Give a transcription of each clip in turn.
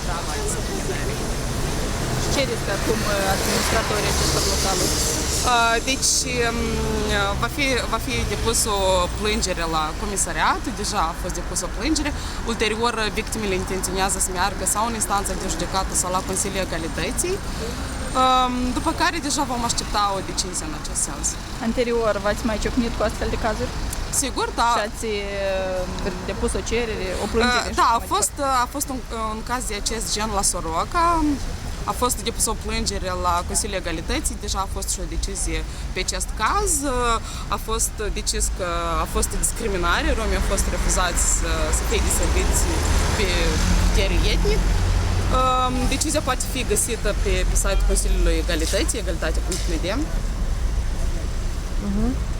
treaba discriminării. Și ce riscă acum administratorii acestor localuri? Deci va fi depus o plângere la comisariat, deja a fost depus o plângere, ulterior victimele intenționează să meargă sau în instanța de judecată sau la Consiliul Egalității, după care deja vom aștepta o decizie în acest sens. Anterior v-ați mai ciocnit cu astfel de cazuri? Sigur, da. Și ați depus o cerere, o plângere? Da, a fost un caz de acest gen la Soroca. A fost depusă o plângere la Consiliul Egalității, deja a fost și o decizie pe acest caz. A fost decis că a fost discriminare, romii au fost refuzați să fie deserviți pe criterii etnic. Decizia poate fi găsită pe site-ul Consiliului Egalității, egalitate.md.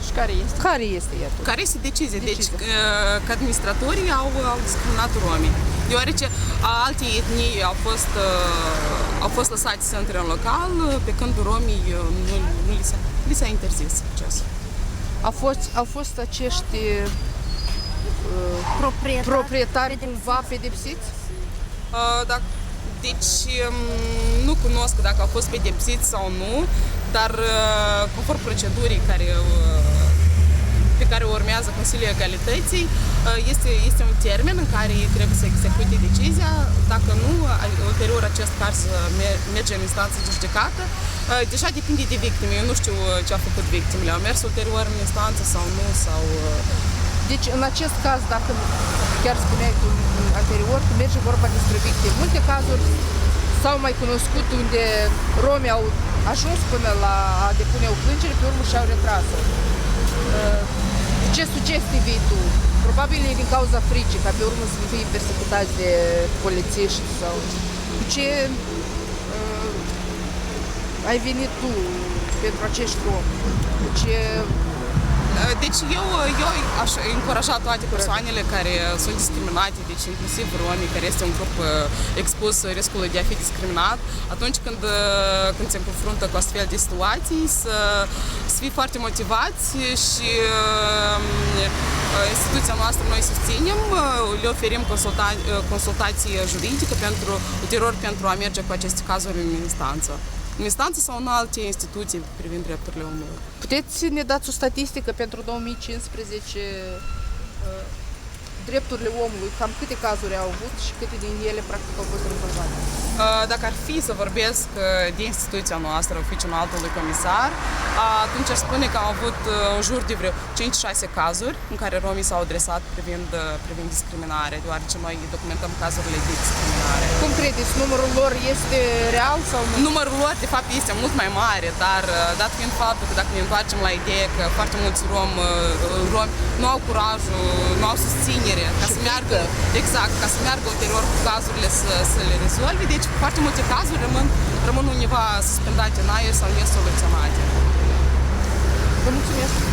Și care este? Care este ea? Care este decizia? Deci că administratorii au discriminat romii, deoarece alte etnii au fost lăsați să intre în local, pe când romii nu li s-a interzis accesul. Au fost acești proprietari cumva pedepsiți? Da. Deci nu cunosc dacă au fost pedepsiți sau nu, dar conform procedurii pe care urmează Consiliul Egalității, este un termen în care ei trebuie să execute decizia. Dacă nu, ulterior acest caz merge în instanță de judecată. Deja depinde de victime. Eu nu știu ce au făcut victimele. Au mers ulterior în instanță sau nu, sau... Deci, în acest caz, dacă chiar spuneai tu anterior, că merge vorba despre victime, multe cazuri s-au mai cunoscut unde romii au ajuns până la a depune o plângere, pe urmă și-au retras-o. Ce sugestii vii tu? Probabil e din cauza fricii, ca pe urmă să fie persecutați de polițiști sau... Cu ce ai venit tu pentru acești romi? Cu ce... Deci eu aș încuraja toate persoanele care sunt discriminate, deci inclusiv romii, care este un grup expus riscului de a fi discriminat, atunci când se confruntă cu astfel de situații, să fie foarte motivați și instituția noastră noi susținem, le oferim consultații juridice ulterior pentru a merge cu aceste cazuri în instanță. În instanță sau în alte instituții privind drepturile omului. Puteți să ne dați o statistică pentru 2015, drepturile omului, cam câte cazuri au avut și câte din ele practic au fost rezolvate? Dacă ar fi să vorbesc de instituția noastră, Oficiul Înaltului Comisar, atunci aș spune că am avut în jur de vreo 5-6 cazuri în care romii s-au adresat privind discriminare, deoarece noi documentăm cazurile de discriminare. Cum credeți, numărul lor este real sau nu? Numărul lor, de fapt, este mult mai mare, dar dat fiind faptul că dacă ne întoarcem la ideea că foarte mulți romi nu au curajul, nu au susținere ca să meargă, exact, ca să meargă ulterior cu cazurile să le rezolve, deci foarte multe cazuri rămân undeva suspendate în aer sau nesoluționate. Vă mulțumesc!